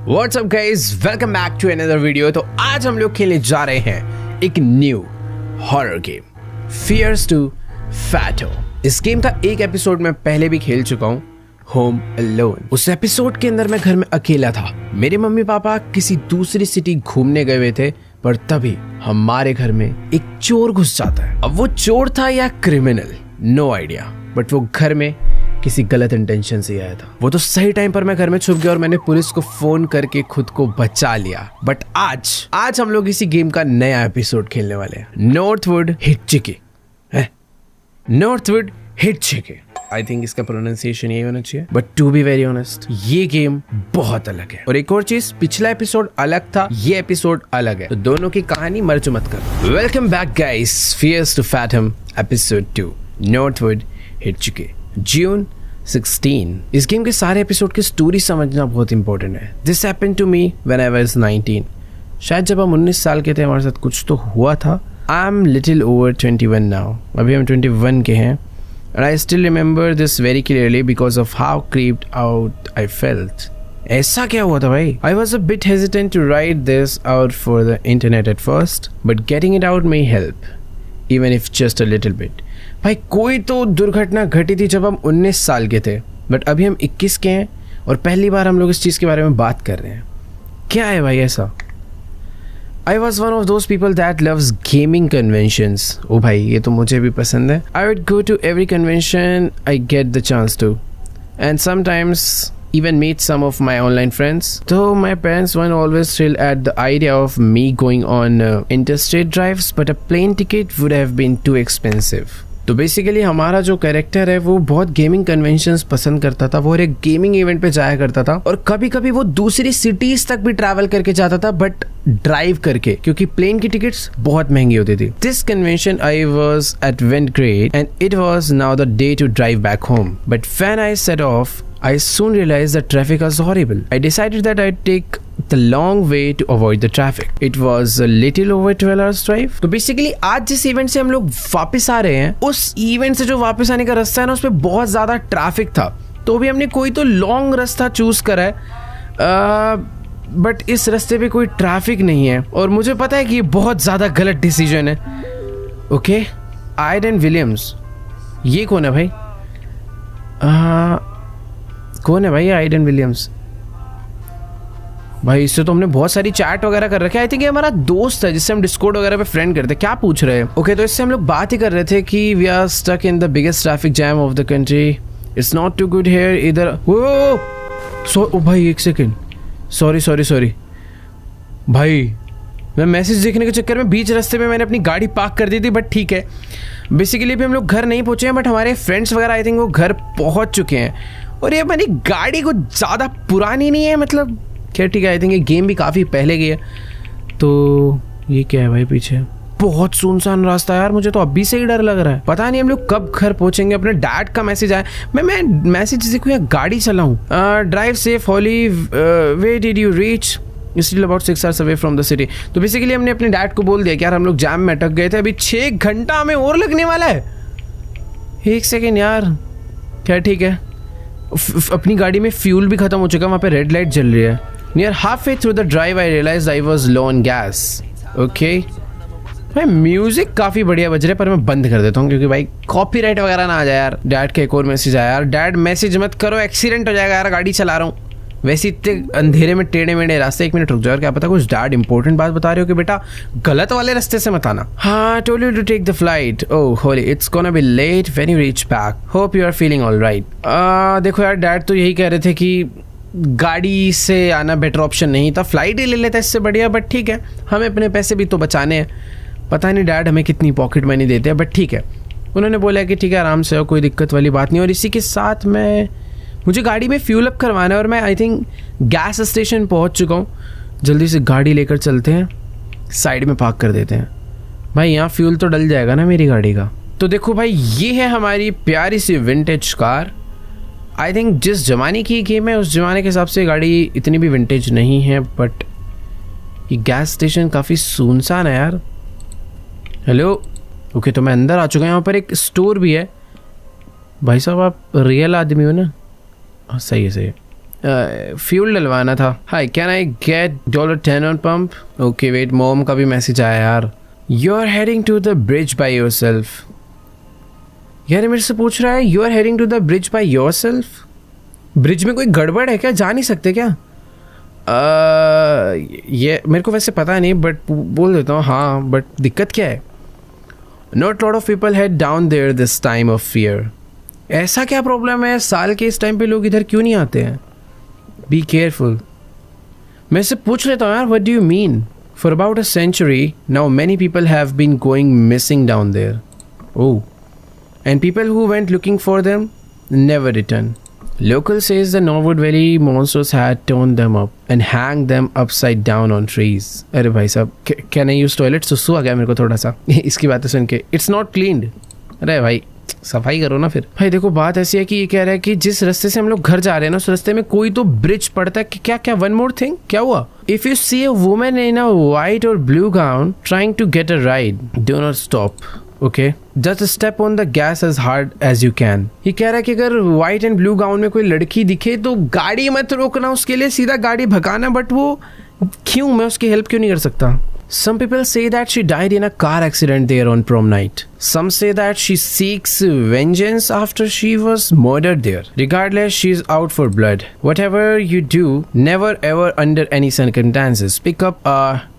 What's up guys, welcome back to another video. तो आज हम लोग खेलने जा रहे हैं एक new horror game, Fears to Fathom. इस गेम का एक एपिसोड मैं पहले भी खेल चुका हूँ, होम अलोन। उस एपिसोड के अंदर मैं घर में अकेला था, मेरे मम्मी पापा किसी दूसरी सिटी घूमने गए हुए थे, पर तभी हमारे घर में एक चोर घुस जाता है। अब वो चोर था या क्रिमिनल, नो आइडिया, बट वो घर में किसी गलत इंटेंशन से आया था। वो तो सही टाइम पर मैं घर में छुप गया और मैंने पुलिस को फोन करके खुद को बचा लिया। बट आज हम लोग इसी गेम का नया एपिसोड खेलने वाले हैं, Northwood Hitchhike. Northwood Hitchhike, I think इसका प्रोनाउंसिएशन यही होना चाहिए, but to be very honest ये गेम बहुत अलग है। और एक और चीज, पिछला एपिसोड अलग था, ये एपिसोड अलग है, तो दोनों की कहानी मर्ज मत करो। Welcome back guys, Fears to Fathom episode 2, Northwood Hitchhike, June 16। इस गेम के सारे एपिसोड की स्टोरी समझना बहुत इंपॉर्टेंट है। This happened to me when I was 19। शायद जब हम 19 साल के थे हमारे साथ कुछ तो हुआ था। I am little over 21 now, अभी हम 21 के हैं। And I still remember this very clearly because of how creeped out I felt. ऐसा क्या हुआ था भाई? I was a bit hesitant to write this out for the internet at first, but getting it out may help even if just a little bit. भाई कोई तो दुर्घटना घटी थी जब हम 19 साल के थे, बट अभी हम 21 के हैं और पहली बार हम लोग इस चीज़ के बारे में बात कर रहे हैं। क्या है भाई ऐसा? I was one of those people that loves gaming conventions. ओ भाई ये तो मुझे भी पसंद है। I would go to every convention I get the chance to, and sometimes even meet some of my online friends. Though my parents weren't always thrilled at the idea of me going on interstate drives, but a plane ticket would have been too expensive. तो basically हमारा जो character है वो बहुत gaming conventions पसंद करता था। वो हर एक गेमिंग इवेंट पे जाया करता था और कभी कभी वो दूसरी सिटीज तक भी ट्रैवल करके जाता था, बट ड्राइव करके, क्योंकि प्लेन की टिकट्स बहुत महंगी होती थी। This convention I was at went great and it was now the day to drive back home, but when I set off I soon realized that traffic was horrible. I decided that I'd take the long way to avoid the traffic. It was a little over 12 hours drive. तो basically आज जिस event से हम लोग वापस आ रहे हैं, उस इवेंट से जो वापस आने का रास्ता है ना, उस पर बहुत ज़्यादा ट्रैफिक था। तो भी हमने कोई तो लॉन्ग रास्ता चूज करा है, बट इस रास्ते पे कोई ट्रैफिक नहीं है और मुझे पता है कि ये बहुत ज़्यादा गलत डिसीजन है। ओके, आइडन विलियम्स, ये कौन है भाई? कौन है भाई आइडन विलियम्स? भाई इससे तो हमने बहुत सारी चैट वगैरह कर रखी है। आई थिंक ये हमारा दोस्त है जिससे हम डिस्कॉर्ड वगैरह पे फ्रेंड करते हैं। क्या पूछ रहे हैं? ओके, तो इससे हम लोग बात ही कर रहे थे कि we are stuck in the biggest traffic jam of the country, it's not too good here इधर। ओ भाई एक सेकेंड, सॉरी भाई, मैं मैसेज देखने के चक्कर में बीच रास्ते में मैंने अपनी गाड़ी पार्क कर दी थी, बट ठीक है। बेसिकली अभी हम लोग घर नहीं पहुंचे हैं, बट हमारे फ्रेंड्स वगैरह आई थिंक वो घर पहुंच चुके हैं और ये हमारी गाड़ी कुछ ज़्यादा पुरानी नहीं है, मतलब क्या, ठीक है। आई थिंक ये गेम भी काफ़ी पहले की है। तो ये क्या है भाई पीछे? बहुत सुनसान रास्ता है यार, मुझे तो अभी से ही डर लग रहा है। पता नहीं हम लोग कब घर पहुंचेंगे। अपने डैड का मैसेज आया, मैं मैसेज देखूँ या गाड़ी चलाऊँ? Drive safe Holly, where did you reach? Still about 6 hours away from the city। तो बेसिकली हमने अपने डैड को बोल दिया कि यार हम लोग जैम में अटक गए थे, अभी 6 घंटा हमें और लगने वाला है। एक सेकेंड यार, क्या ठीक है। अपनी गाड़ी में फ्यूल भी खत्म हो चुका, वहाँ पे रेड लाइट जल रही है। Near half way through the drive I realised I was low on gas. Okay भाई, म्यूजिक काफ़ी बढ़िया बज रहा है, पर मैं बंद कर देता हूँ क्योंकि भाई कॉपीराइट वगैरह ना आ जाए यार। डैड का एक और मैसेज आया यार, डैड मैसेज मत करो, एक्सीडेंट हो जाएगा यार, गाड़ी चला रहा हूँ। वैसे इतने अंधेरे में टेढ़े मेढ़े रास्ते, 1 मिनट रुक जाओ, क्या पता कुछ डैड इंपॉर्टेंट बात बता रहे हो कि बेटा गलत वाले रास्ते से मत आना। हाँ, told you to take the flight, oh holy it's gonna be late when you reach back, hope you are feeling alright. देखो यार, डैड तो यही कह रहे थे कि गाड़ी से आना बेटर ऑप्शन नहीं था, फ्लाइट ही ले लेता इससे बढ़िया, बट ठीक है, हमें अपने पैसे भी तो बचाने हैं। पता नहीं डैड हमें कितनी पॉकेट मनी देते हैं, बट ठीक है। उन्होंने बोला कि ठीक है आराम से, कोई दिक्कत वाली बात नहीं। और इसी के साथ मुझे गाड़ी में फ्यूल अप करवाना है और मैं आई थिंक गैस स्टेशन पहुंच चुका हूँ। जल्दी से गाड़ी लेकर चलते हैं, साइड में पार्क कर देते हैं। भाई यहाँ फ्यूल तो डल जाएगा ना मेरी गाड़ी का। तो देखो भाई, ये है हमारी प्यारी सी विंटेज कार। आई थिंक जिस ज़माने की गेम है उस ज़माने के हिसाब से गाड़ी इतनी भी विंटेज नहीं है, बट ये गैस स्टेशन काफ़ी सुनसान है यार। हेलो, ओके, तो मैं अंदर आ चुका हूँ। यहाँ पर एक स्टोर भी है। भाई साहब आप रियल आदमी हो ना? सही है। फ्यूल डलवाना था। Hi, can I get $10 on pump? Okay wait, mom का भी मैसेज आया यार। You are heading to the bridge by yourself. यार मेरे से पूछ रहा है you are heading to the bridge by yourself. Bridge में कोई गड़बड़ है क्या? जा नहीं सकते क्या? ये मेरे को वैसे पता नहीं, बट बोल देता हूँ हाँ, बट दिक्कत क्या है? Not lot of people head down there this time of fear. ऐसा क्या प्रॉब्लम है? साल के इस टाइम पे लोग इधर क्यों नहीं आते हैं? Be careful. मैं इससे पूछ लेता हूँ यार, what do you mean? For about a century now many people have been going missing down there. Oh, and people who went looking for them never return. Local says the Norwood Valley monsters had torn them up and hanged them upside down on trees. अरे भाई साहब, can I use toilet? सुसु आ गया मेरे को थोड़ा सा इसकी बातें सुन के। It's not cleaned। अरे भाई सफाई करो ना फिर। भाई देखो बात ऐसी है कि ये कह रहा है कि जिस रास्ते से हम लोग घर जा रहे हैं ना, उस रास्ते में कोई तो ब्रिज पड़ता है। क्या क्या? वन मोर थिंग, क्या हुआ? If you see a woman in a white or blue gown trying to get a ride, do not stop. Okay, just step on the gas as hard as you can. ये कह रहा है कि अगर white and blue gown में कोई लड़की दिखे तो गाड़ी मत रोकना, उसके लिए सीधा गाड़ी भगाना। बट वो क्यों? मैं उसकी हेल्प क्यों नहीं कर सकता? Some people say that she died in a car accident there on prom night. Some say that she seeks vengeance after she was murdered there. Regardless, she is out for blood. Whatever you do, never ever under any circumstances pick up a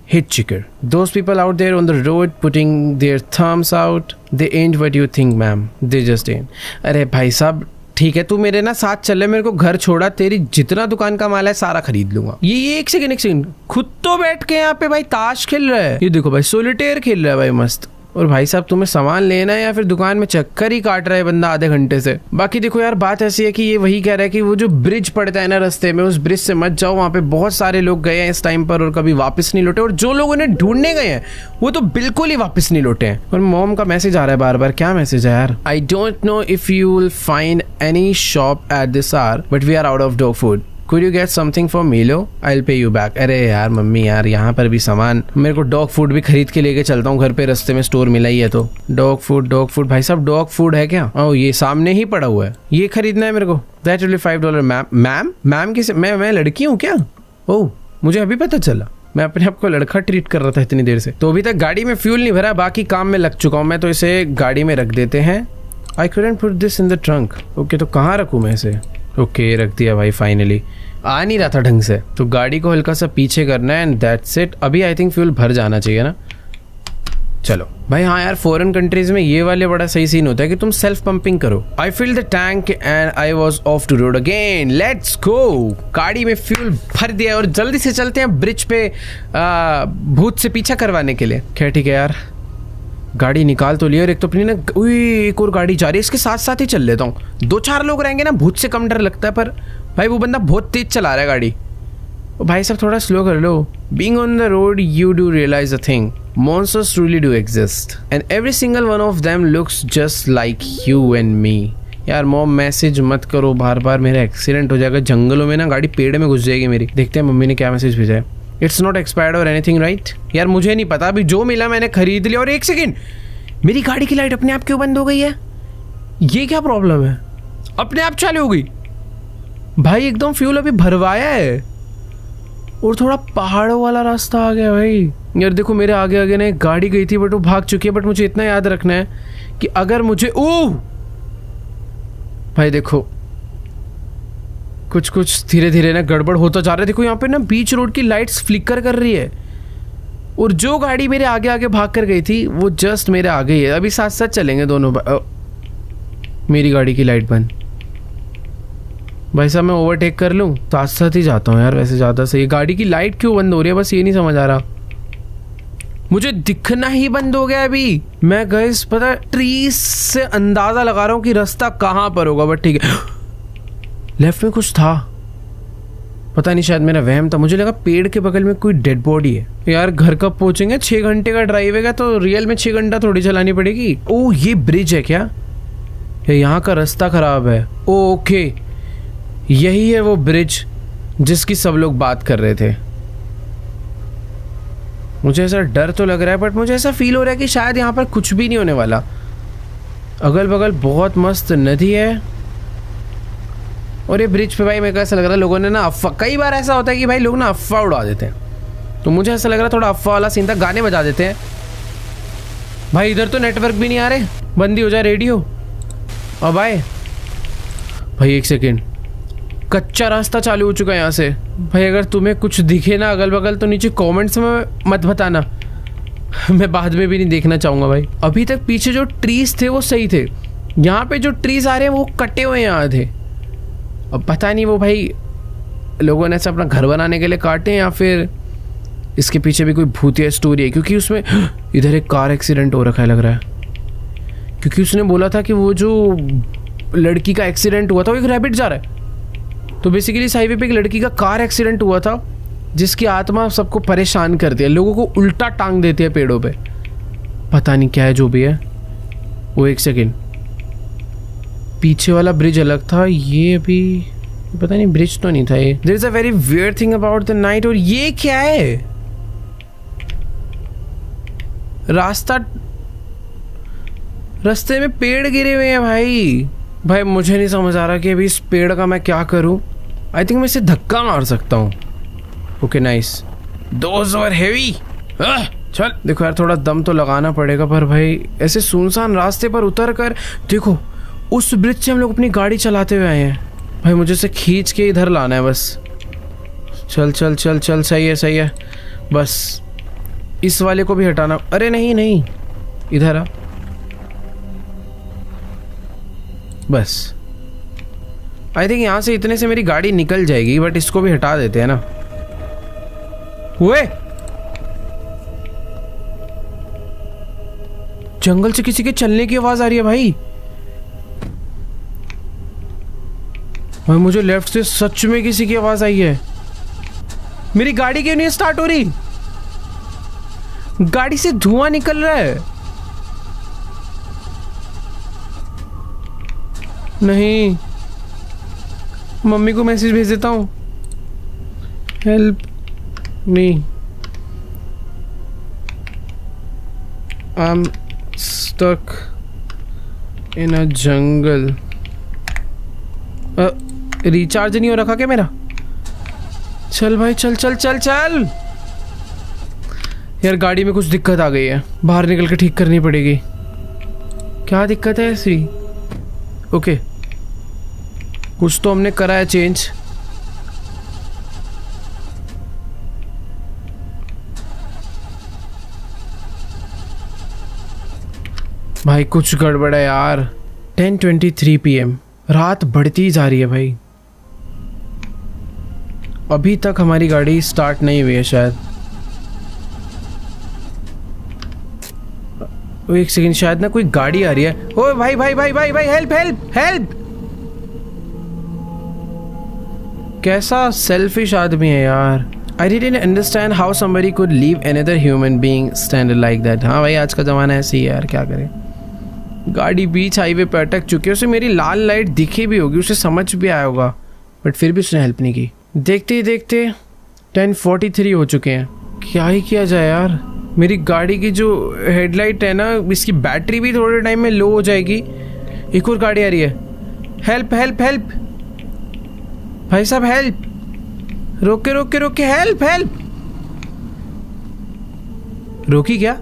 hitchhiker. Those people out there on the road putting their thumbs out, they ain't what you think, ma'am. They just ain't. अरे भाई साहब ठीक है, तू मेरे ना साथ चल ले, मेरे को घर छोड़ा, तेरी जितना दुकान का माल है सारा खरीद लूंगा। ये एक सेकंड, खुद तो बैठ के यहाँ पे भाई ताश खेल रहा है। ये देखो भाई सोलिटेयर खेल रहा है भाई मस्त। और भाई साहब तुम्हें सामान लेना है या फिर दुकान में चक्कर ही काट रहा है बंदा आधे घंटे से। बाकी देखो यार बात ऐसी है कि ये वही कह रहा है कि वो जो ब्रिज पड़ता है ना रास्ते में, उस ब्रिज से मत जाओ। वहाँ पे बहुत सारे लोग गए हैं इस टाइम पर और कभी वापस नहीं लौटे, और जो लोग उन्हें ढूंढने गए हैं वो तो बिल्कुल ही वापस नहीं लौटे हैं। और मॉम का मैसेज आ रहा है बार बार। क्या मैसेज है यार? I don't know if you will find any shop at this hour but we are out of dog food. Could you get something for Milo? I'll pay you back. अरे यार mummy यार, यहाँ पर भी सामान, मेरे को डॉग फूड भी खरीद के लेके चलता हूँ घर पे, रास्ते में स्टोर मिला ही है तो। डॉग फूड भाई साहब, डॉग फूड है क्या? ओह ये सामने ही पड़ा हुआ है, ये खरीदना है मेरे को। That will be $5 ma'am. Ma'am किसे? मैं लड़की हूँ क्या? ओह मुझे अभी पता चला, मैं अपने आप को लड़का ट्रीट कर रहा था इतनी देर से। तो अभी तक गाड़ी में फ्यूल नहीं भरा, बाकी काम में लग चुका हूँ मैं, तो इसे गाड़ी में रख देते हैं। I couldn't put this in the trunk. Okay तो कहाँ रखूँ मैं इसे? ओके रख दिया भाई फाइनली। आ नहीं रहा था ढंग से, तो गाड़ी को हल्का सा पीछे करना है एंड दैट्स इट। अभी आई थिंक फ्यूल भर जाना चाहिए ना। चलो भाई हाँ यार, फॉरेन कंट्रीज में ये वाले बड़ा सही सीन होता है कि तुम सेल्फ पंपिंग करो। I fill the tank and I was off to road again. Let's go. गाड़ी में फ्यूल भर दिया और जल्दी से चलते हैं ब्रिज पे भूत से पीछा करवाने के लिए। क्या ठीक है यार, गाड़ी निकाल तो लिया। और एक तो अपनी ना एक और गाड़ी जा रही है, इसके साथ साथ ही चल लेता हूँ। 2-4 लोग रहेंगे ना, भूत से कम डर लगता है। पर भाई वो बंदा बहुत तेज चला रहा है गाड़ी। भाई साहब थोड़ा स्लो कर लो। Being on the road you do realise a thing, monsters truly do exist and every single one of them looks just like you and me। यार मॉम मैसेज मत करो बार बार, मेरा एक्सीडेंट हो जाएगा जंगलों में ना, गाड़ी पेड़ में घुस जाएगी मेरी। देखते हैं मम्मी ने क्या मैसेज भेजा है। इट्स नॉट एक्सपायर्ड और एनीथिंग राइट। यार मुझे नहीं पता, अभी जो मिला मैंने खरीद लिया। और एक सेकेंड, मेरी गाड़ी की लाइट अपने आप क्यों बंद हो गई है? ये क्या प्रॉब्लम है? अपने आप चालू हो गई भाई, एकदम फ्यूल अभी भरवाया है। और थोड़ा पहाड़ों वाला रास्ता आ गया भाई। यार देखो मेरे आगे आगे ना एक गाड़ी गई थी बट वो भाग चुकी है। बट मुझे इतना याद रखना है कि अगर मुझे भाई देखो कुछ कुछ धीरे धीरे ना गड़बड़ होता जा रहा है। देखो यहाँ पे ना बीच रोड की लाइट्स फ्लिकर कर रही है, और जो गाड़ी मेरे आगे आगे भाग कर गई थी वो जस्ट मेरे आगे ही है। अभी साथ साथ चलेंगे दोनों। मेरी गाड़ी की लाइट बंद। भाई साहब मैं ओवरटेक कर लूँ? साथ साथ ही जाता हूँ यार वैसे ज़्यादा सही। गाड़ी की लाइट क्यों बंद हो रही है, बस ये नहीं समझ आ रहा। मुझे दिखना ही बंद हो गया अभी। मैं गाइस पता है ट्रीज से अंदाजा लगा रहा हूँ कि रास्ता कहाँ पर होगा। बट ठीक है, लेफ्ट में कुछ था, पता नहीं शायद मेरा वहम था। मुझे लगा पेड़ के बगल में कोई डेड बॉडी है। यार घर कब पहुंचेंगे? 6 घंटे का ड्राइव है तो रियल में 6 घंटा थोड़ी चलानी पड़ेगी। ओह ये ब्रिज है क्या? यहाँ का रास्ता खराब है। ओके यही है वो ब्रिज जिसकी सब लोग बात कर रहे थे। मुझे ऐसा डर तो लग रहा है, बट मुझे ऐसा फील हो रहा है कि शायद यहाँ पर कुछ भी नहीं होने वाला। अगल बगल बहुत मस्त नदी है और ये ब्रिज पे भाई मेरे को ऐसा लग रहा है लोगों ने ना अफवाह, कई बार ऐसा होता है कि भाई लोग ना अफवाह उड़ा देते हैं, तो मुझे ऐसा लग रहा है थोड़ा अफवाह वाला सीन था, गाने बजा देते हैं। भाई इधर तो नेटवर्क भी नहीं आ रहे, बंद ही हो जाए रेडियो। और भाई एक सेकेंड, कच्चा रास्ता चालू हो चुका है यहाँ से। भाई अगर तुम्हें कुछ दिखे ना अगल बगल तो नीचे कमेंट्स में मत बताना, मैं बाद में भी नहीं देखना चाहूँगा भाई। अभी तक पीछे जो ट्रीज थे वो सही थे, यहाँ पे जो ट्रीज आ रहे हैं वो कटे हुए हैं आधे। अब पता नहीं वो भाई लोगों ने ऐसा अपना घर बनाने के लिए काटे या फिर इसके पीछे भी कोई भूतिया स्टोरी है, क्योंकि उसमें इधर एक कार एक्सीडेंट हो रखा है लग रहा है, क्योंकि उसने बोला था कि वो जो लड़की का एक्सीडेंट हुआ था वो एक रैबिट जा रहा है। तो बेसिकली इस हाईवे पे एक लड़की का कार एक्सीडेंट हुआ था जिसकी आत्मा सबको परेशान करती है, लोगों को उल्टा टांग देती है पेड़ों पे, पता नहीं क्या है जो भी है वो। एक सेकेंड, पीछे वाला ब्रिज अलग था, ये अभी पता नहीं ब्रिज तो नहीं था ये। There is a very weird thing about the night. और ये क्या है, रास्ते में पेड़ गिरे हुए हैं भाई मुझे नहीं समझ आ रहा कि अभी इस पेड़ का मैं क्या करूं। आई थिंक मैं इसे धक्का मार सकता हूं। Okay nice, those were heavy. चल देखो यार थोड़ा दम तो लगाना पड़ेगा, पर भाई ऐसे सुनसान रास्ते पर उतर कर देखो, उस ब्रिज से हम लोग अपनी गाड़ी चलाते हुए आए हैं। भाई मुझे इसे खींच के इधर लाना है बस। चल चल चल चल, सही है। बस इस वाले को भी हटाना। अरे नहीं, इधर आ बस। आई थिंक यहाँ से इतने से मेरी गाड़ी निकल जाएगी, बट इसको भी हटा देते हैं ना। हुए जंगल से किसी के चलने की आवाज आ रही है भाई मुझे लेफ्ट से सच में किसी की आवाज आई है। मेरी गाड़ी क्यों नहीं स्टार्ट हो रही? गाड़ी से धुआं निकल रहा है। नहीं, मम्मी को मैसेज भेज देता हूँ, help me, I am stuck in a jungle. Recharge नहीं हो रखा क्या मेरा? चल भाई चल चल चल चल। यार गाड़ी में कुछ दिक्कत आ गई है, बाहर निकल के ठीक करनी पड़ेगी। क्या दिक्कत है ऐसी? ओके कुछ तो हमने करा है चेंज। भाई कुछ गड़बड़ है यार। 10:23 PM, रात बढ़ती जा रही है भाई। अभी तक हमारी गाड़ी स्टार्ट नहीं हुई है शायद। एक सेकंड, शायद ना कोई गाड़ी आ रही है। ओ भाई भाई भाई भाई भाई, हेल्प हेल्प हेल्प। कैसा सेल्फिश आदमी है यार। I didn't understand how somebody could leave another human being stranded like that। हाँ भाई आज का ज़माना ऐसे ही है यार, क्या करें। गाड़ी बीच हाईवे पे अटक चुकी है, उसे मेरी लाल लाइट दिखी भी होगी, उसे समझ भी आया होगा, बट फिर भी उसने हेल्प नहीं की। देखते ही देखते 10:43 हो चुके हैं। क्या ही किया जाए यार। मेरी गाड़ी की जो हेडलाइट है ना, इसकी बैटरी भी थोड़े टाइम में लो हो जाएगी। एक और गाड़ी आ रही है। हेल्प हेल्प हेल्प भाई साहब, हेल्प। रोके रोके रोके, हेल्प हेल्प। रोकी क्या?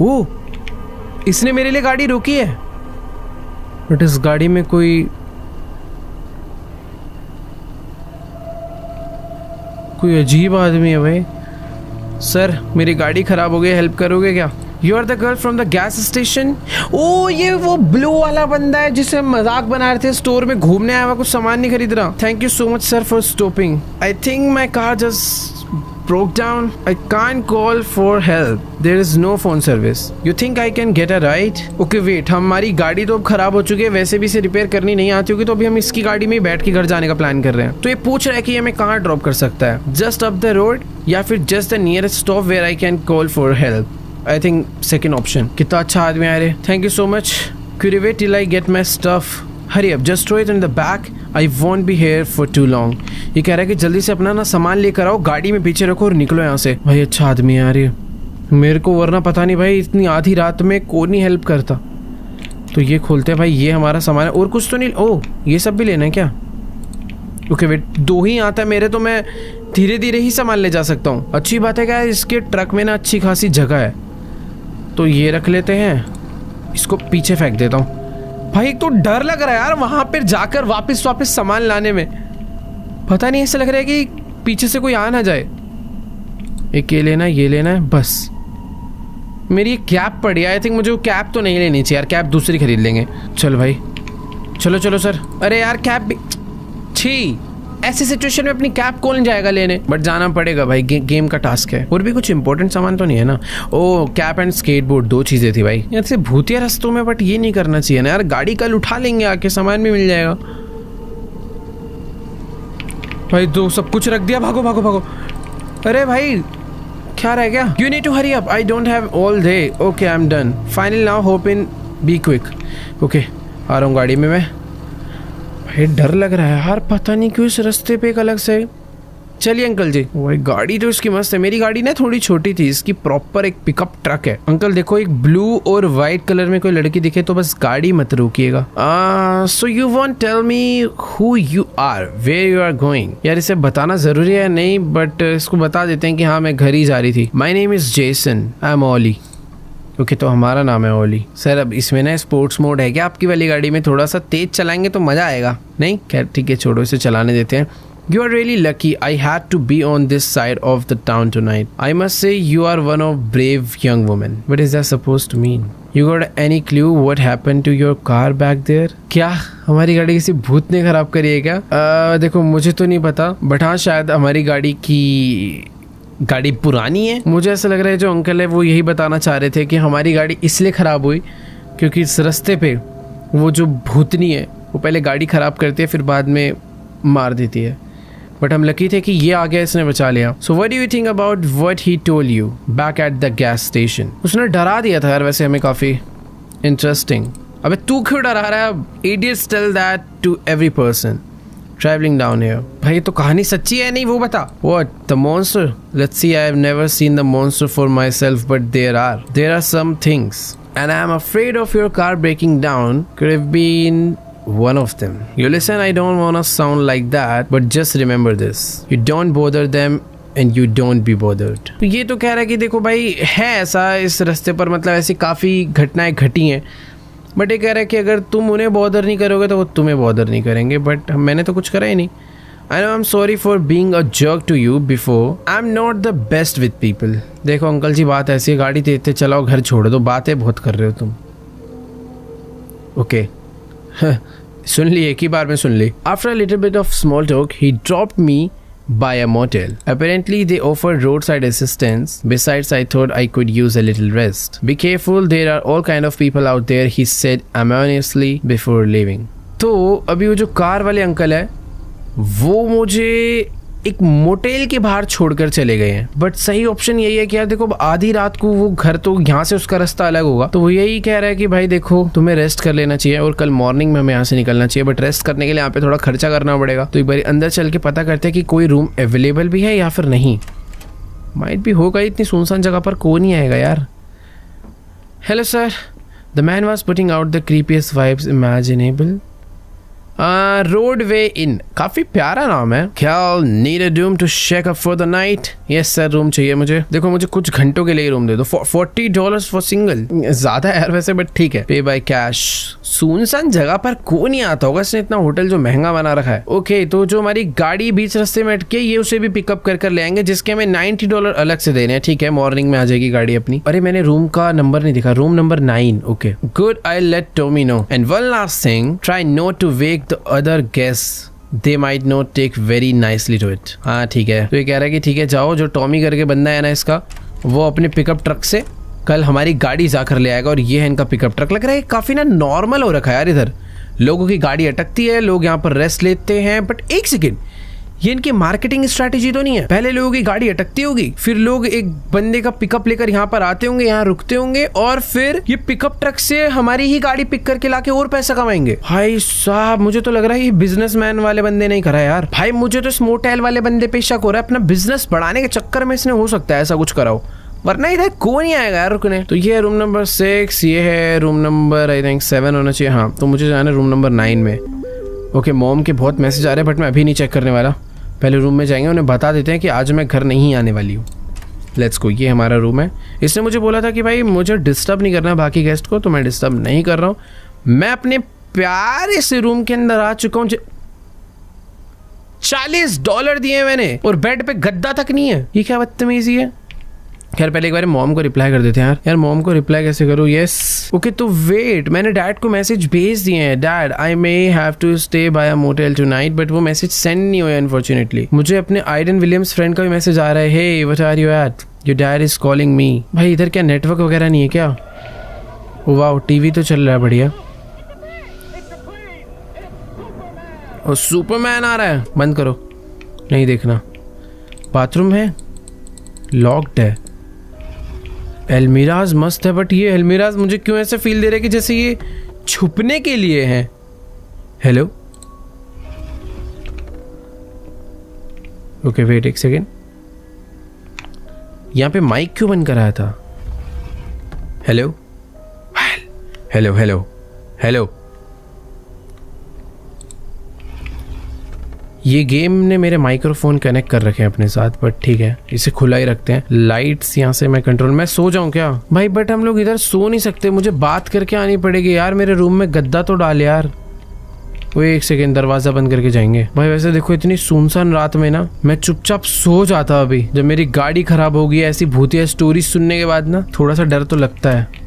ओ इसने मेरे लिए गाड़ी रोकी है, बट इस गाड़ी में कोई अजीब आदमी है भाई। सर मेरी गाड़ी खराब हो गई, हेल्प करोगे क्या? You are the girl from the gas station. ओ ये वो ब्लू वाला बंदा है जिसे मजाक बना रहे थे, स्टोर में घूमने आया हुआ, कुछ सामान नहीं खरीद रहा। Thank you so much sir for stopping. I think my car just broke down. I can't call for help. There is no phone service. You think I can get a ride? Okay wait, हमारी गाड़ी तो अब खराब हो चुकी है, वैसे भी इसे रिपेयर करनी नहीं आती होगी, तो अभी हम इसकी गाड़ी में ही बैठ के घर जाने का प्लान कर रहे हैं। तो ये पूछ रहा है कि हमें कहाँ ड्रॉप कर सकता है, जस्ट अप द रोड या फिर just the nearest stop where I can call for help. I think second option. कितना अच्छा आदमी आ रहे। Thank you so much. Could you wait till I get my stuff? Hurry up, just throw it in the back. I won't be here for too long. ये कह रहा है कि जल्दी से अपना ना सामान लेकर आओ, गाड़ी में पीछे रखो और निकलो यहाँ से। भाई अच्छा आदमी है यार ये, मेरे को वरना पता नहीं भाई इतनी आधी रात में कौन नहीं हेल्प करता। तो ये खोलते हैं भाई, ये हमारा सामान है। और कुछ तो नहीं? ओह ये सब भी लेना है क्या? ओके वेट, 2 ही आता है मेरे, तो मैं धीरे धीरे ही सामान ले जा सकता हूँ। अच्छी बात है क्या, इसके ट्रक में ना अच्छी खासी जगह है, तो ये रख लेते हैं, इसको पीछे फेंक देता हूँ। भाई एक तो डर लग रहा है यार वहां पर जाकर वापस सामान लाने में, पता नहीं, ऐसा लग रहा है कि पीछे से कोई आ ना जाए। एक ये लेना है बस। मेरी कैप पड़ी है, आई थिंक मुझे वो कैप तो नहीं लेनी चाहिए यार, कैप दूसरी खरीद लेंगे। चल भाई, चलो सर। अरे यार कैप भी, छी, ऐसी सिचुएशन में अपनी कैप कौन जाएगा लेने, बट जाना पड़ेगा भाई, गेम का टास्क है। और भी कुछ इंपॉर्टेंट सामान तो नहीं है ना? ओ कैप एंड स्केटबोर्ड, 2 चीजें थी भाई। ऐसे भूतिया रास्तों में बट ये नहीं करना चाहिए ना यार, गाड़ी कल उठा लेंगे आके, सामान भी मिल जाएगा। भाई 2 सब कुछ रख दिया, भागो। अरे भाई क्या रह गया? You need to hurry up. I don't have all day. Okay, I'm done. Final now. Hope in. Be quick. Okay, आ रहा हूँ गाड़ी में मैं। भाई डर लग रहा है यार, पता नहीं क्यों इस रास्ते पे एक अलग से। चलिए अंकल जी। भाई गाड़ी तो इसकी मस्त है। मेरी गाड़ी ना थोड़ी छोटी थी, इसकी प्रॉपर एक पिकअप ट्रक है। अंकल देखो, एक ब्लू और व्हाइट कलर में कोई लड़की दिखे तो बस गाड़ी मत रोकिएगा। So you won't tell me who you are, where you are going? यार इसे बताना जरूरी है नहीं, बट इसको बता देते हैं कि हाँ मैं घर ही जा रही थी। My name is Jason, I am Ollie. Okay तो हमारा नाम है ओली। सर अब इसमें ना स्पोर्ट्स मोड है क्या आपकी वाली गाड़ी में? थोड़ा सा तेज चलाएंगे तो मजा आएगा। नहीं खैर ठीक है, छोड़ो, इसे चलाने देते हैं। You are really lucky. I had to be on this side of the town tonight. I must say you are one of brave young women. What is that supposed to mean? You got any clue what happened to your car back there? क्या हमारी गाड़ी किसी भूत ने खराब करी है क्या? देखो मुझे तो नहीं पता, बट हाँ शायद हमारी गाड़ी पुरानी है। मुझे ऐसा लग रहा है जो अंकल है वो यही बताना चाह रहे थे कि हमारी गाड़ी इसलिए खराब हुई क्योंकि इस रास्ते पे वो जो भूतनी है वो पहले गाड़ी खराब करती है फिर बाद में मार देती है, बट हम लकी थे कि ये आ गया, इसने बचा लिया। So what do you think about what he told you back at the gas station? उसने डरा दिया था यार वैसे हमें काफी। इंटरेस्टिंग। अबे तू क्यों डरा रहा है? Idiots tell that to every person travelling down here. भाई तो कहानी सच्ची है नहीं वो बता। What the monster? Let's see, I have never seen the monster for myself, but there are some things and I am afraid of your car breaking down could have been one of them. You listen, I don't want to sound like that, but just remember this. You don't bother them and you don't be bothered. तो ये तो कह रहा है कि देखो भाई है ऐसा इस रास्ते पर, मतलब ऐसी काफ़ी घटनाएं घटी हैं, बट ये कह रहा है कि अगर तुम उन्हें बॉदर नहीं करोगे तो वो तुम्हें बॉदर नहीं करेंगे, बट मैंने तो कुछ करा ही नहीं। I know I'm sorry for being a jerk to you before. I'm not the best with people. देखो अंकल जी बात ऐसी है, गाड़ी तेज चलाओ, घर छोड़ दो, बातें बहुत कर रहे हो तुम। ओके सुन ली, एक ही बार में सुन ली। After a little bit of small talk, he dropped me by a motel. Apparently, they offered roadside assistance. Besides, I thought I could use a little rest. Be careful, there are all kind of people out there, he said ominously before leaving. तो अभी वो जो car वाले uncle है वो मुझे एक motel के बाहर छोड़कर चले गए हैं, बट सही ऑप्शन यही है कि यार देखो आधी रात को वो घर, तो यहाँ से उसका रास्ता अलग होगा, तो वो यही कह रहा है कि भाई देखो तुम्हें रेस्ट कर लेना चाहिए और कल मॉर्निंग में हमें यहाँ से निकलना चाहिए, बट रेस्ट करने के लिए यहाँ पे थोड़ा खर्चा करना पड़ेगा, तो एक बार अंदर चल के पता करते हैं कि कोई रूम अवेलेबल भी है या फिर नहीं। माइट भी होगा, इतनी सुनसान जगह पर कौन ही आएगा यार। Hello sir, the man was putting out the creepiest vibes imaginable. Roadway Inn, काफी प्यारा नाम है। क्या need a room to shack up for the night? Yes sir, room चाहिए मुझे। देखो मुझे कुछ घंटों के लिए रूम दे दो। $40 फॉर सिंगल, ज्यादा है यार वैसे, बट ठीक है। पे बाय कैश। सुनसान जगह पर कौन ही आता होगा, इसने इतना होटल जो महंगा बना रखा है। ओके तो जो हमारी गाड़ी बीच रास्ते में अटके, ये उसे भी पिकअप कर ले आएंगे, जिसके हमें $90 अलग से देने हैं। ठीक है, मॉर्निंग में आ जाएगी गाड़ी अपनी। अरे मैंने रूम का नंबर नहीं दिखा, room number 9। Okay good, I let Tommy know. And one last thing, try not to wake the other guests, they might not take very nicely to it. हाँ ठीक है, तो ये कह रहा है कि ठीक है जाओ, जो टॉमी करके बंदा है ना इसका, वो अपने पिकअप ट्रक से कल हमारी गाड़ी जाकर ले आएगा, और ये है इनका पिकअप ट्रक। लग रहा है काफी ना नॉर्मल हो रखा है यार, इधर लोगों की गाड़ी अटकती है, लोग यहाँ पर रेस्ट लेते हैं, बट एक सेकेंड, ये इनकी मार्केटिंग स्ट्रैटेजी तो नहीं है? पहले लोगों की गाड़ी अटकती होगी, फिर लोग एक बंदे का पिकअप लेकर यहाँ पर आते होंगे, यहाँ रुकते होंगे, और फिर ये पिकअप ट्रक से हमारी ही गाड़ी पिक करके लाके और पैसा कमाएंगे। भाई साहब मुझे तो लग रहा है ये बिजनेसमैन वाले बंदे नहीं करा यार। भाई मुझे तो इस मोटेल वाले बंदे पे शक हो रहा है, अपना बिजनेस बढ़ाने के चक्कर में इसने हो सकता है ऐसा कुछ करा हो, वरना इधर कौन ही आएगा यार रुकने। तो ये है रूम नंबर 6, ये है रूम नंबर आई थिंक 7 होना चाहिए। हाँ तो मुझे जाना है रूम नंबर 9 में। ओके मॉम के बहुत मैसेज आ रहे हैं बट मैं अभी नहीं चेक करने वाला। पहले रूम में जाएंगे, उन्हें बता देते हैं कि आज मैं घर नहीं आने वाली हूँ। Let's go. ये हमारा रूम है। इसने मुझे बोला था कि भाई मुझे डिस्टर्ब नहीं करना बाकी गेस्ट को, तो मैं डिस्टर्ब नहीं कर रहा हूँ। मैं अपने प्यारे से रूम के अंदर आ चुका हूँ। $40 दिए मैंने और बेड पे गद्दा तक नहीं है। ये क्या बदतमीजी है। खैर पहले एक बार मॉम को रिप्लाई कर देते हैं यार मॉम को रिप्लाई कैसे करूँ। यस ओके तो वेट, मैंने डैड को मैसेज भेज दिए हैं। Dad I may have to stay by a motel tonight, but वो मैसेज सेंड नहीं हुआ अनफॉर्चुनेटली। मुझे अपने आइडन विलियम्स फ्रेंड का भी मैसेज आ रहा है, hey what are you at, your dad is calling me. भाई इधर क्या नेटवर्क वगैरह नहीं है क्या? वाह टीवी तो चल रहा है बढ़िया। और सुपरमैन आ रहा है, बंद करो, नहीं देखना। बाथरूम है, लॉक्ड है। एलमीराज मस्त है बट ये एलमीराज मुझे क्यों ऐसे फील दे रहा है कि जैसे ये छुपने के लिए हैं। हेलो ओके वेट एक सेकेंड, यहां पे माइक क्यों बंद कराया था? Hello hello hello hello. ये गेम ने मेरे माइक्रोफोन कनेक्ट कर रखे हैं अपने साथ, बट ठीक है इसे खुला ही रखते हैं। लाइट्स यहाँ से मैं कंट्रोल, मैं सो जाऊं क्या भाई? बट हम लोग इधर सो नहीं सकते, मुझे बात करके आनी पड़ेगी यार। मेरे रूम में गद्दा तो डाल यार। वो एक सेकेंड, दरवाजा बंद करके जाएंगे। भाई वैसे देखो इतनी सुनसान रात में ना मैं चुपचाप सो जाता अभी। जब मेरी गाड़ी खराब होगी ऐसी भूतिया स्टोरी सुनने के बाद ना थोड़ा सा डर तो लगता है।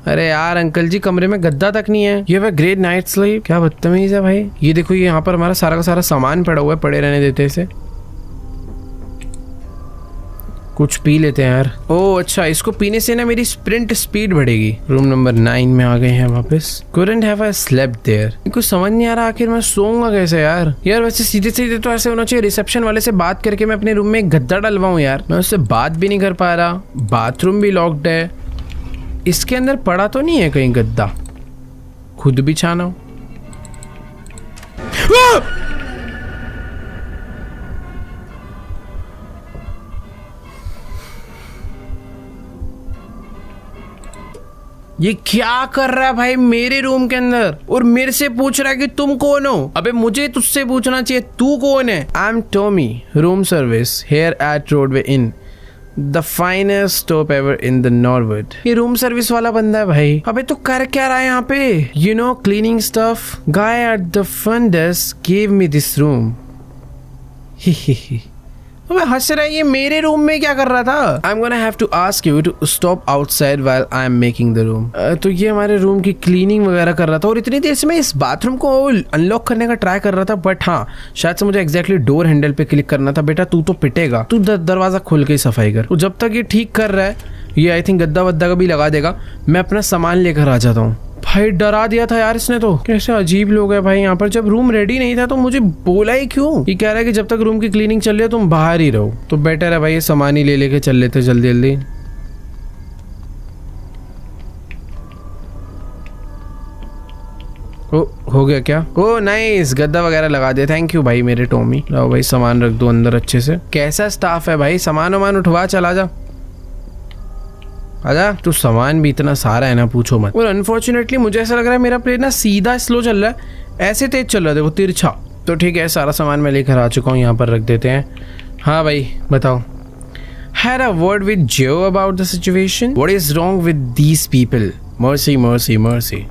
अरे यार अंकल जी कमरे में गद्दा तक नहीं है। ये ग्रेट नाइट स्लीप, क्या बदतमीज है भाई। ये देखो ये यहाँ पर हमारा सारा का सारा सामान पड़ा हुआ है, पड़े रहने देते इसे। कुछ पी लेते हैं यार। ओह अच्छा, इसको पीने से ना मेरी स्प्रिंट स्पीड बढ़ेगी। रूम नंबर 9 में आ गए हैं वापस। Couldn't have I slept there? कुछ समझ नहीं आ रहा आखिर मैं सोऊंगा कैसे यार। वैसे सीधे सीधे तो ऐसे होना चाहिए, रिसेप्शन वाले से बात करके मैं अपने रूम में एक गद्दा डलवाऊं यार। मैं उससे बात भी नहीं कर पा रहा, बाथरूम भी लॉक्ड है। इसके अंदर पड़ा तो नहीं है कहीं गद्दा, खुद भी छाना हो। ये क्या कर रहा है भाई मेरे रूम के अंदर, और मेरे से पूछ रहा है कि तुम कौन हो? अबे मुझे तुझसे पूछना चाहिए तू कौन है? I am Tommy, room service here at Roadway Inn, the finest stop ever in the Norwood. ये रूम सर्विस वाला बंदा है भाई। अबे तो कर क्या रहा है यहाँ पे? You know cleaning stuff. Guy at the front desk give me this room. ही अबे हंस रहा है, ये मेरे रूम में क्या कर रहा था? I am gonna have to ask you to stop outside while I am making the room. तो ये हमारे रूम की क्लीनिंग वगैरह कर रहा था और इतनी देर से मैं इस बाथरूम को अनलॉक करने का ट्राई कर रहा था, बट हाँ शायद से मुझे एग्जैक्टली डोर हैंडल पे क्लिक करना था। बेटा तू तो पिटेगा, तू दरवाजा खोल के ही सफाई कर। तो जब तक ये ठीक कर रहा है, ये आई थिंक गद्दा वद्दा का भी लगा देगा, मैं अपना सामान लेकर आ जाता हूँ। भाई डरा दिया था यार इसने तो। कैसे अजीब लोग हैं भाई यहाँ पर। जब रूम रेडी नहीं था तो मुझे बोला ही क्यों? ये कह रहा है कि जब तक रूम की क्लीनिंग चल रही है तुम बाहर ही रहो। तो बेटर है भाई ये सामान ही ले लेके चल लेते जल्दी जल्दी। ओ हो गया क्या? ओ नाइस, गद्दा वगैरह लगा दिया। थैंक यू भाई मेरे टॉमी। लाओ भाई सामान रख दो अंदर अच्छे से। कैसा स्टाफ है भाई, सामान वामान उठवा, चला जा आजा। तो सामान भी इतना सारा है ना पूछो मत। और अनफॉर्चुनेटली मुझे ऐसा लग रहा है मेरा प्लेन ना सीधा स्लो चल रहा है, ऐसे तेज चल रहा है देखो तिरछा। तो ठीक है सारा सामान मैं लेकर आ चुका हूँ, यहाँ पर रख देते हैं। हाँ भाई बताओ। Had a word with Joe about the situation. What is wrong with these people? Mercy, mercy, mercy.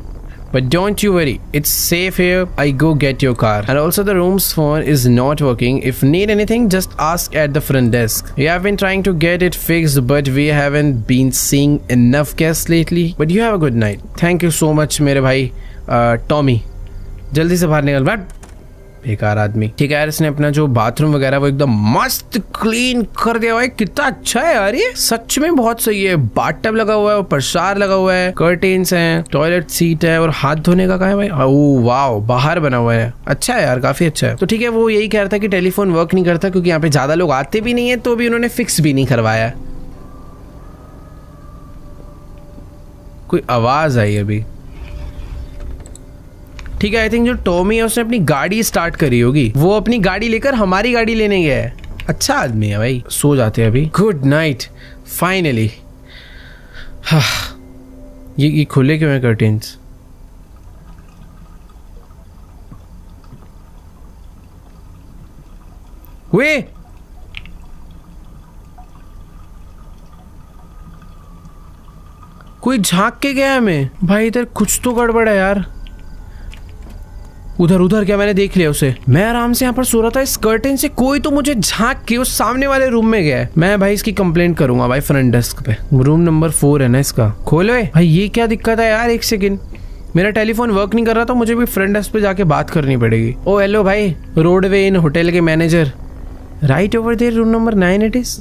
But don't you worry, it's safe here. I go get your car. And also the room's phone is not working. If need anything, just ask at the front desk. We have been trying to get it fixed, but we haven't been seeing enough guests lately. But you have a good night. Thank you so much मेरे भाई Tommy. जल्दी से बाहर निकल, बैठ बेकार आदमी। ठीक है यार, इसने अपना जो बाथरूम वगैरह वो एकदम मस्त क्लीन कर दिया भाई। कितना अच्छा है यार, ये सच में बहुत सही है। बाथटब लगा हुआ है, ऊपर शावर लगा हुआ है, कर्टेन्स हैं, टॉयलेट सीट है, और हाथ धोने का कहाँ है भाई? ओह वाओ, बाहर बना हुआ है। अच्छा है यार, काफी अच्छा है। तो ठीक है, वो यही कह रहा था कि टेलीफोन वर्क नहीं करता क्योंकि यहाँ पे ज्यादा लोग आते भी नहीं है, तो भी उन्होंने फिक्स भी नहीं करवाया। कोई आवाज आई अभी। ठीक है, आई थिंक जो टॉमी है उसने अपनी गाड़ी स्टार्ट करी होगी, वो अपनी गाड़ी लेकर हमारी गाड़ी लेने गया है। अच्छा आदमी है भाई। सो जाते हैं अभी। Good night finally. ये खुले क्यों है कर्टेन्स? वे कोई झांक के गया है हमें। भाई इधर कुछ तो गड़बड़ है यार। उधर उधर क्या मैंने देख लिया उसे। मैं आराम से यहाँ पर सो रहा था, इस कर्टेन से कोई तो मुझे झांक के उस सामने वाले रूम में गया है। मैं भाई इसकी कंप्लेंट करूंगा भाई फ्रंट डेस्क पे। रूम नंबर 4 है ना इसका। खोलो भाई, ये क्या दिक्कत है यार। एक सेकंड, मेरा टेलीफोन वर्क नहीं कर रहा था, मुझे भी फ्रंट डेस्क पे जाके बात करनी पड़ेगी। ओ हेलो भाई, रोडवे इन होटल के manager, right over there room number 9 it is.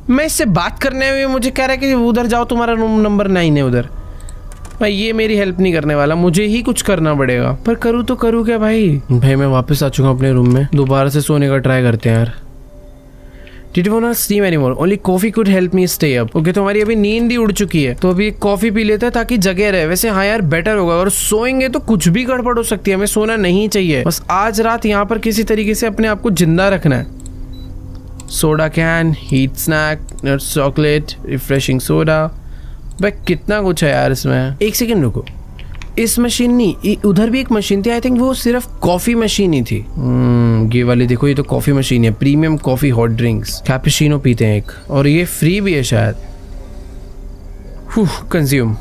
मैं इससे बात करने में मुझे कह रहा है कि उधर जाओ, तुम्हारा रूम नंबर 9 है उधर। भाई ये मेरी हेल्प नहीं करने वाला, मुझे ही कुछ करना पड़ेगा। पर करूँ तो करूँ क्या भाई। भाई मैं वापस आ चुका हूँ अपने रूम में, दोबारा से सोने का ट्राई करते हैं यार। Did you wanna sleep anymore? Only coffee could help me stay up. Okay, तो हमारी अभी नींद ही उड़ चुकी है, तो अभी कॉफी पी लेते हैं ताकि जगह रहे। वैसे हाँ यार बेटर होगा, और सोएंगे तो कुछ भी गड़बड़ हो सकती है, हमें सोना नहीं चाहिए। बस आज रात यहाँ पर किसी तरीके से अपने आप को जिंदा रखना है। Soda can, heat snack, nuts chocolate, refreshing soda. भाई कितना कुछ है यार इसमें। एक सेकंड रुको, इस मशीन नहीं, उधर भी एक मशीन थी, आई थिंक वो सिर्फ कॉफी मशीन ही थी। ये वाली देखो, ये तो कॉफी मशीन है, premium coffee hot drinks, cappuccino पीते हैं एक, और ये फ्री भी है शायद। कंज्यूम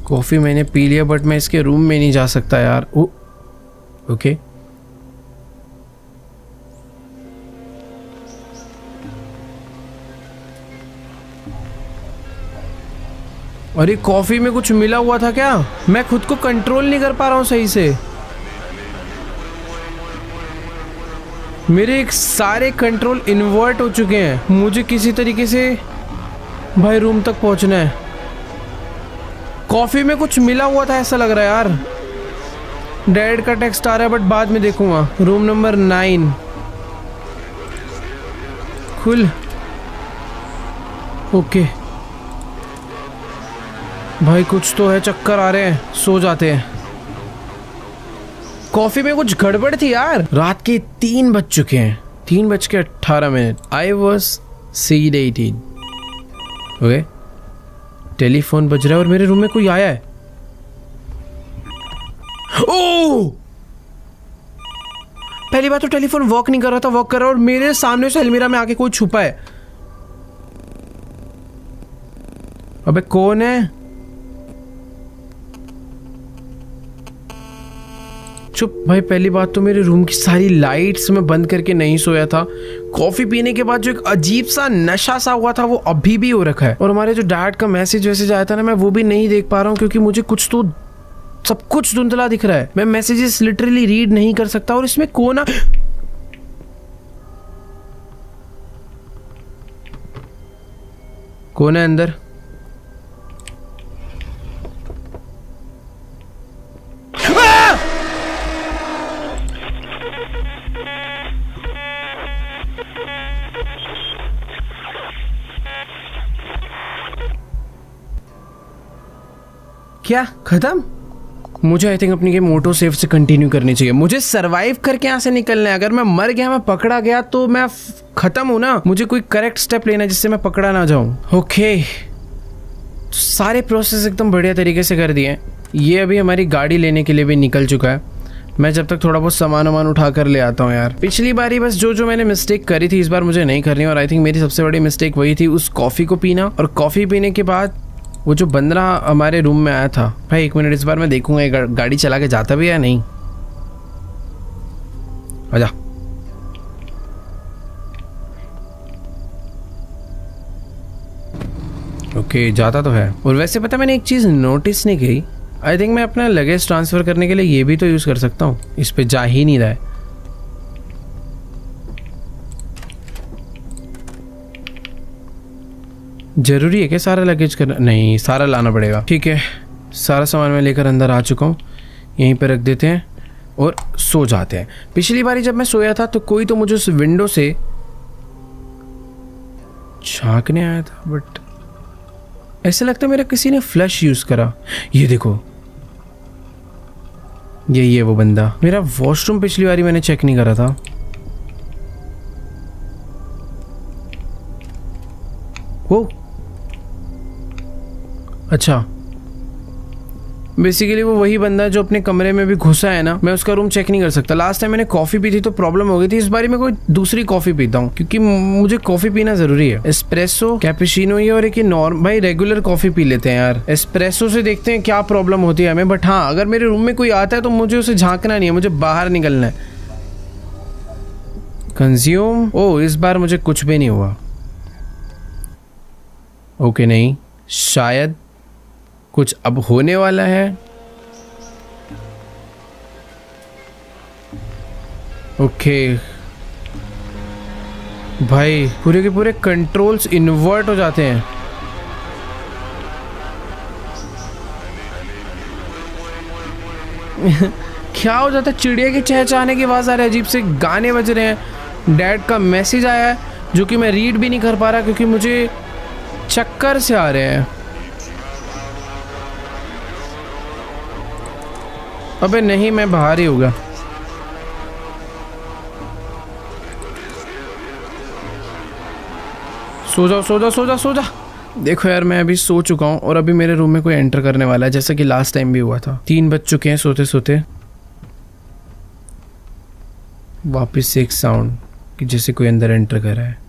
कॉफी मैंने पी लिया, बट मैं इसके रूम में नहीं जा सकता यार। ओके अरे कॉफी में कुछ मिला हुआ था क्या? मैं खुद को कंट्रोल नहीं कर पा रहा हूँ सही से। मेरे एक सारे कंट्रोल इन्वर्ट हो चुके हैं। मुझे किसी तरीके से भाई रूम तक पहुंचना है। कॉफी में कुछ मिला हुआ था ऐसा लग रहा है यार। डैड का टेक्स्ट आ रहा है, बट बाद में देखूंगा। रूम नंबर 9 खुल। ओके भाई कुछ तो है, चक्कर आ रहे हैं, सो जाते हैं। कॉफी में कुछ गड़बड़ थी यार। रात के 3 बज चुके हैं, 3:18। I was seed 18। Okay, telephone बज रहा है और मेरे रूम में कोई आया है। ओह, पहली बात तो टेलीफोन वर्क नहीं कर रहा था, वर्क कर रहा है, और मेरे सामने से अलमीरा में आके कोई छुपा है। अबे कौन है? चुप भाई। पहली बात तो मेरे रूम की सारी लाइट्स मैं बंद करके नहीं सोया था। कॉफी पीने के बाद जो एक अजीब सा नशा सा हुआ था वो अभी भी हो रखा है। और हमारे जो डैड का मैसेज आया था ना, मैं वो भी नहीं देख पा रहा हूँ, क्योंकि मुझे कुछ तो सब कुछ धुंधला दिख रहा है। मैं मैसेजेस लिटरली रीड नहीं कर सकता। और इसमें कौन है अंदर? क्या खत्म? मुझे आई थिंक अपनी गेम ऑटो सेव से कंटिन्यू करनी चाहिए। मुझे सरवाइव करके यहाँ से निकलना है। अगर मैं मर गया, मैं पकड़ा गया, तो मैं खत्म हूं ना। मुझे कोई करेक्ट स्टेप लेना है जिससे मैं पकड़ा ना जाऊं। ओके, तो सारे प्रोसेस एकदम बढ़िया तरीके से कर दिए। ये अभी हमारी गाड़ी लेने के लिए भी निकल चुका है। मैं जब तक थोड़ा बहुत सामान उठा कर ले आता हूँ यार। पिछली बारी बस जो मैंने मिस्टेक करी थी, इस बार मुझे नहीं करनी। और आई थिंक मेरी सबसे बड़ी मिस्टेक वही थी, उस कॉफ़ी को पीना। और कॉफ़ी पीने के बाद वो जो बंदरा हमारे रूम में आया था। भाई 1 मिनट, इस बार मैं देखूंगा ये गाड़ी चला के जाता भी है या नहीं। आजा। ओके, जाता तो है। और वैसे पता, मैंने एक चीज नोटिस नहीं की। आई थिंक मैं अपना लगेज ट्रांसफर करने के लिए ये भी तो यूज कर सकता हूँ। इस पे जा ही नहीं रहा है। जरूरी है क्या सारा लगेज करना? नहीं, सारा लाना पड़ेगा। ठीक है, सारा सामान मैं लेकर अंदर आ चुका हूँ। यहीं पे रख देते हैं और सो जाते हैं। पिछली बारी जब मैं सोया था तो कोई तो मुझे उस विंडो से झांकने आया था, बट ऐसा लगता है मेरा किसी ने फ्लैश यूज करा। ये देखो, यही है वो बंदा। मेरा वॉशरूम पिछली बारी मैंने चेक नहीं करा था। वो अच्छा, बेसिकली वो वही बंदा है जो अपने कमरे में भी घुसा है ना, मैं उसका रूम चेक नहीं कर सकता। लास्ट टाइम मैंने कॉफी पी थी तो प्रॉब्लम हो गई थी, इस बार मैं कोई दूसरी कॉफी पीता हूँ क्योंकि मुझे कॉफी पीना जरूरी है। एस्प्रेसो, कैपुचिनो ही और एक नॉर्मल, भाई रेगुलर कॉफी पी लेते हैं यार। एस्प्रेसो से देखते हैं क्या प्रॉब्लम होती है हमें, बट हाँ अगर मेरे रूम में कोई आता है तो मुझे उसे झांकना नहीं है, मुझे बाहर निकलना है। कंज्यूम, ओ इस बार मुझे कुछ भी नहीं हुआ। ओके नहीं, शायद कुछ अब होने वाला है। ओके भाई पूरे के पूरे कंट्रोल्स इन्वर्ट हो जाते हैं। क्या हो जाता है, चिड़िया की चहचहाने की आवाज आ रही है, अजीब से गाने बज रहे हैं, डैड का मैसेज आया है जो कि मैं रीड भी नहीं कर पा रहा क्योंकि मुझे चक्कर से आ रहे हैं। अबे नहीं, मैं बाहर ही होगा। सो जाओ सो जाओ सो जाओ सो जाओ। देखो यार मैं अभी सो चुका हूँ और अभी मेरे रूम में कोई एंटर करने वाला है, जैसा कि लास्ट टाइम भी हुआ था। 3 बज चुके हैं सोते सोते। वापस से एक साउंड कि जैसे कोई अंदर एंटर कर रहा है।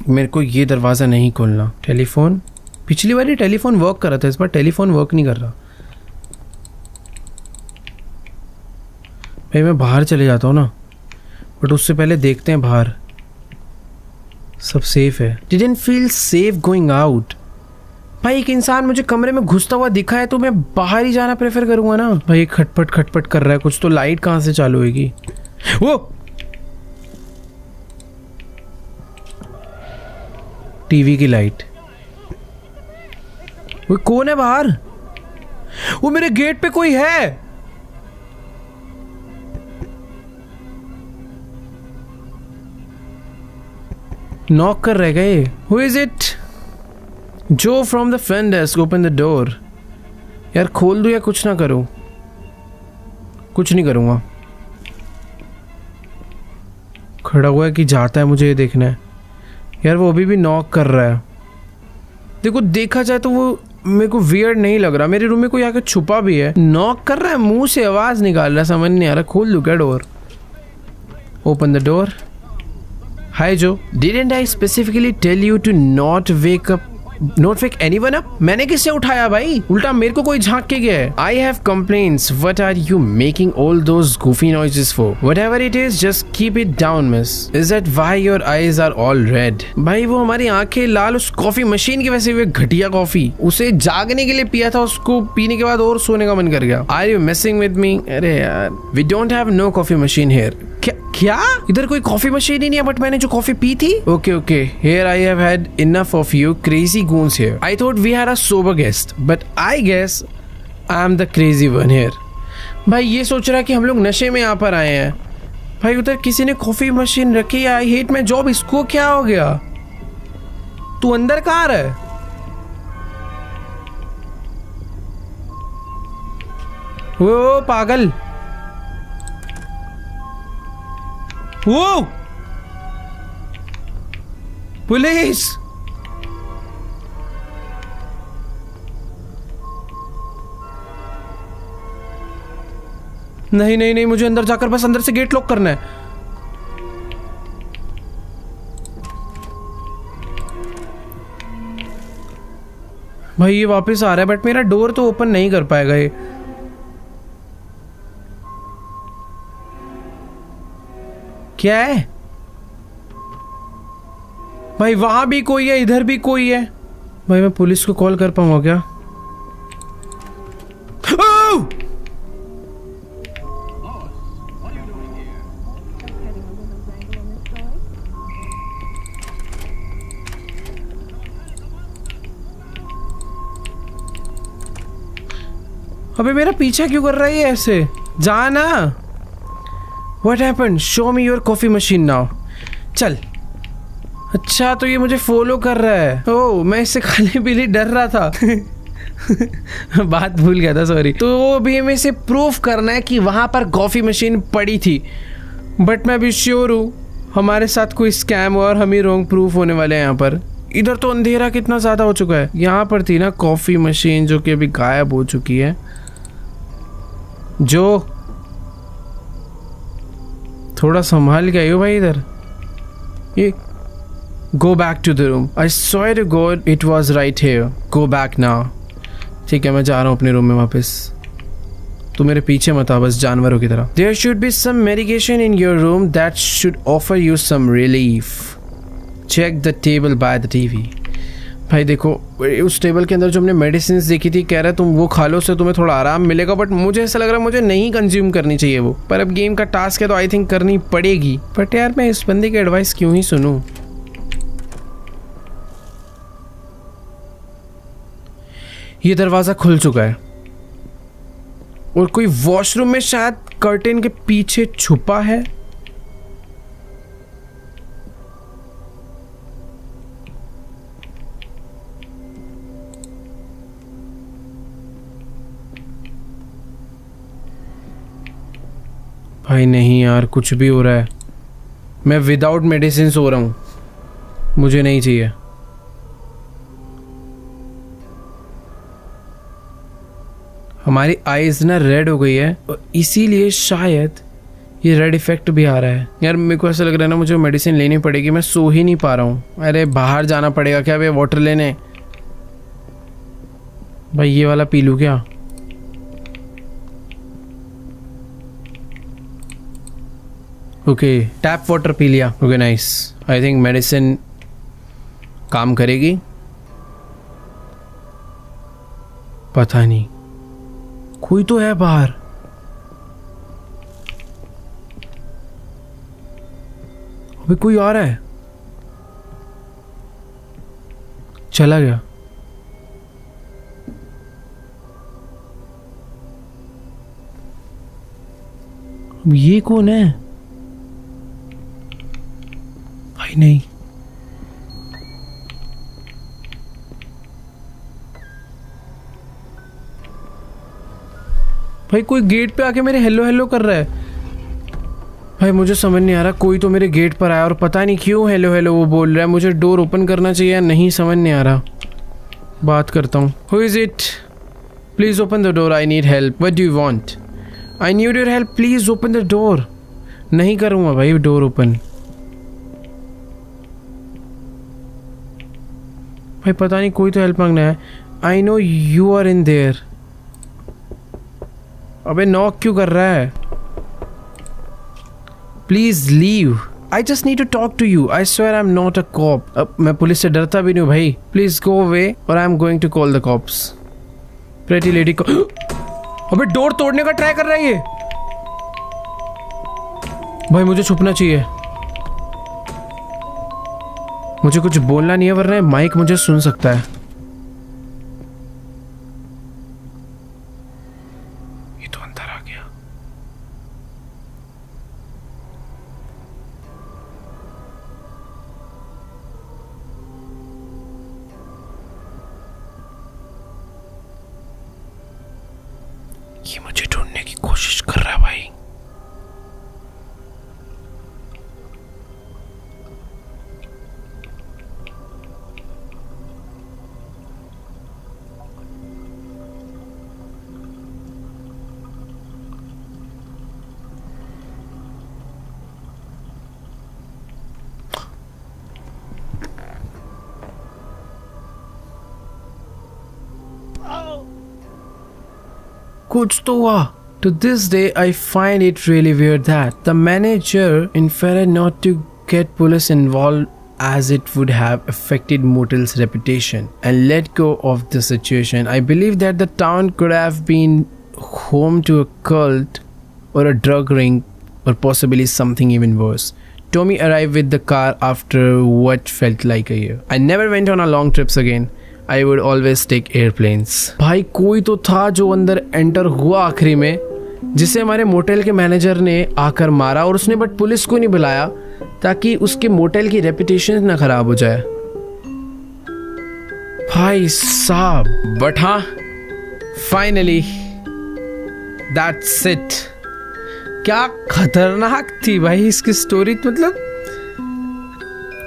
मेरे को ये दरवाज़ा नहीं खोलना। टेलीफोन, पिछली बार ही टेलीफोन वर्क कर रहा था, इस बार टेलीफोन वर्क नहीं कर रहा। भाई मैं बाहर चले जाता हूँ ना, बट उससे पहले देखते हैं बाहर सब सेफ है। Didn't feel safe going out. भाई एक इंसान मुझे कमरे में घुसता हुआ दिखा है तो मैं बाहर ही जाना प्रेफर करूंगा ना। भाई खटपट खटपट कर रहा है कुछ, तो लाइट कहाँ से चालू होगी? वो टीवी की लाइट। वो कौन है बाहर? वो मेरे गेट पे कोई है। नॉक कर रहे गए। Who is it? Joe from the front desk, open the door. यार खोल दूं या कुछ ना करूं? कुछ नहीं करूंगा। खड़ा हुआ है कि जाता है, मुझे ये देखना है। यार वो अभी भी नॉक कर रहा है। देखो देखा जाए तो वो मेरे को वियर्ड नहीं लग रहा। मेरे रूम में कोई आके छुपा भी है, नॉक कर रहा है, मुंह से आवाज निकाल रहा है, समझ नहीं आ रहा। खोल दूं क्या door? Open the door. Hi Joe, didn't I specifically tell you to not wake anyone up? मैंने किससे उठाया भाई? उल्टा मेरे को कोई झांक के गया है। I have complaints. What are you making all those goofy noises for? Whatever it is, just keep it down miss. Is that why your eyes are all red? भाई वो हमारी आंखें लाल उस कॉफी मशीन की वजह से हुई। घटिया कॉफी उसे जागने के लिए पिया था, उसको पीने के बाद और सोने का मन कर गया। Are you messing with me? अरे यार, we don't have no coffee machine here. क्या इधर कोई कॉफी मशीन ही नहीं है? बट मैंने जो कॉफी पी थी। Okay here I have had enough of you crazy goons here. I thought we had a sober guest, but I guess I am the crazy one here. भाई ये सोच रहा है कि हम लोग नशे में यहाँ पर आए हैं। भाई उधर किसी ने कॉफी मशीन रखी है। I hate my job. इसको क्या हो गया? तू अंदर कहाँ रहा है? वो पागल, वो पुलिस। नहीं, मुझे अंदर जाकर बस अंदर से गेट लॉक करना है। भाई ये वापस आ रहा है, बट मेरा डोर तो ओपन नहीं कर पाएगा ये। क्या है भाई? वहां भी कोई है, इधर भी कोई है। भाई मैं पुलिस को कॉल कर पाऊंगा क्या? अबे मेरा पीछा क्यों कर रहा है ये ऐसे? जाना। What happened? Show me your coffee machine now. चल। अच्छा तो ये मुझे फॉलो कर रहा है। ओह मैं इससे खाली पीली डर रहा था। बात भूल गया था, सॉरी। तो अभी हमें इसे प्रूफ करना है कि वहां पर कॉफी मशीन पड़ी थी, बट मैं अभी श्योर हूँ हमारे साथ कोई स्कैम हुआ और हम ही रॉन्ग प्रूफ होने वाले हैं यहाँ पर। इधर तो अंधेरा कितना ज्यादा हो चुका है। यहाँ पर थी ना कॉफी मशीन जो कि अभी गायब हो चुकी है। जो थोड़ा संभाल के आइयो भाई इधर। ये go back to the room. I swear to God it was right here. Go back now. ठीक है, मैं जा रहा हूँ अपने रूम में वापस। तू मेरे पीछे मत आ बस जानवरों की तरह। There should be some medication in your room that should offer you some relief. Check the table by the TV. भाई देखो उस टेबल के अंदर जो हमने मेडिसिन देखी थी, कह रहा है तुम वो खा लो, से तुम्हें थोड़ा आराम मिलेगा। बट मुझे ऐसा लग रहा है मुझे नहीं कंज्यूम करनी चाहिए वो। पर अब गेम का टास्क है तो आई थिंक करनी पड़ेगी। बट यार मैं इस बंदे की एडवाइस क्यों ही सुनूं। ये दरवाजा खुल चुका है और कोई वॉशरूम में शायद कर्टेन के पीछे छुपा है। भाई नहीं यार, कुछ भी हो रहा है। मैं विदाउट मेडिसिन सो रहा हूं, मुझे नहीं चाहिए। हमारी आईज ना रेड हो गई है और इसीलिए शायद ये रेड इफेक्ट भी आ रहा है। यार मेरे को ऐसा लग रहा है ना मुझे मेडिसिन लेनी पड़ेगी। मैं सो ही नहीं पा रहा हूँ। अरे बाहर जाना पड़ेगा क्या भाई वाटर लेने। भाई ये वाला पी लूँ क्या? ओके टैप वाटर पी लिया। Okay nice. I think medicine काम करेगी। पता नहीं, कोई तो है बाहर। अभी कोई आ रहा है। चला गया। ये कौन है? भाई नहीं, भाई कोई गेट पे आके मेरे हेलो हेलो कर रहा है। भाई मुझे समझ नहीं आ रहा, कोई तो मेरे गेट पर आया और पता नहीं क्यों हेलो हेलो वो बोल रहा है। मुझे डोर ओपन करना चाहिए या नहीं, समझ नहीं आ रहा। बात करता हूँ। Who is it? Please open the door, I need help. What do you want? I need your help, please open the door. नहीं करूँगा भाई डोर ओपन। भाई पता नहीं कोई तो हेल्प मांगना है। I know you are in there. अबे नॉक क्यों कर रहा है? Please leave, I just need to talk to you. I swear I am not a cop. अब मैं पुलिस से डरता भी नहीं हूँ भाई। प्लीज गो अवे और I am going to call the cops. Pretty lady को अबे डोर तोड़ने का ट्राई कर रहा है ये। भाई मुझे छुपना चाहिए। मुझे कुछ बोलना नहीं है वरना माइक मुझे सुन सकता है। ये तो अंदर आ गया। ये मुझे ढूंढने की कोशिश कर रहा है भाई। कुछ तो हुआ। To this day, I find it really weird that the manager inferred not to get police involved as it would have affected Motel's reputation and let go of the situation. I believe that the town could have been home to a cult or a drug ring or possibly something even worse. Tommy arrived with the car after what felt like a year. I never went on a long trips again. I would always take airplanes. भाई कोई तो था जो अंदर enter हुआ आखिरी में, जिसे हमारे मोटेल के मैनेजर ने आकर मारा और उसने बट पुलिस को नहीं बुलाया ताकि उसके मोटेल की रेपुटेशन ना खराब हो जाए। भाई साहब, बट हाँ फाइनली दैट्स इट। क्या खतरनाक थी भाई इसकी स्टोरी। मतलब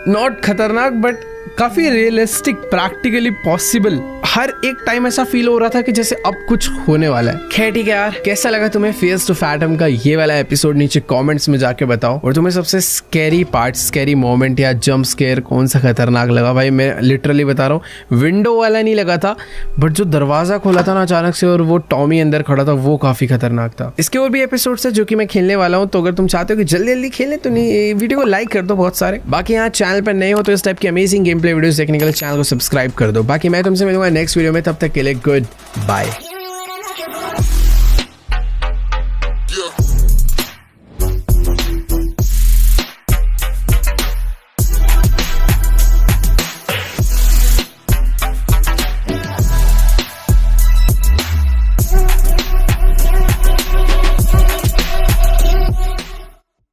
नॉट खतरनाक बट काफी रियलिस्टिक, प्रैक्टिकली पॉसिबल। हर एक टाइम ऐसा फील हो रहा था कि जैसे अब कुछ होने वाला है। खैर ठीक है यार, कैसा लगा तुम्हें फेस टू फैटम का ये वाला एपिसोड नीचे कमेंट्स में जाके बताओ। और तुम्हें सबसे स्कैरी पार्ट, स्कैरी मोमेंट या जंप स्केयर कौन सा खतरनाक लगा? भाई मैं लिटरली बता रहा हूँ, विंडो वाला नहीं लगा था, बट जो दरवाजा खोला था ना अचानक से और वो टॉमी अंदर खड़ा था, वो काफी खतरनाक था। इसके और भी एपिसोड है जो कि मैं खेलने वाला हूँ, तो अगर तुम चाहते हो कि जल्दी जल्दी खेलें तो वीडियो को लाइक कर दो बहुत सारे। बाकी यहाँ चैनल पर नए हो तो इस टाइप की अमेजिंग गेम प्ले वीडियोस देखने के लिए चैनल को सब्सक्राइब कर दो। बाकी मैं तुमसे मिलूंगा नेक्स्ट वीडियो में, तब तक के लिए गुड बाय।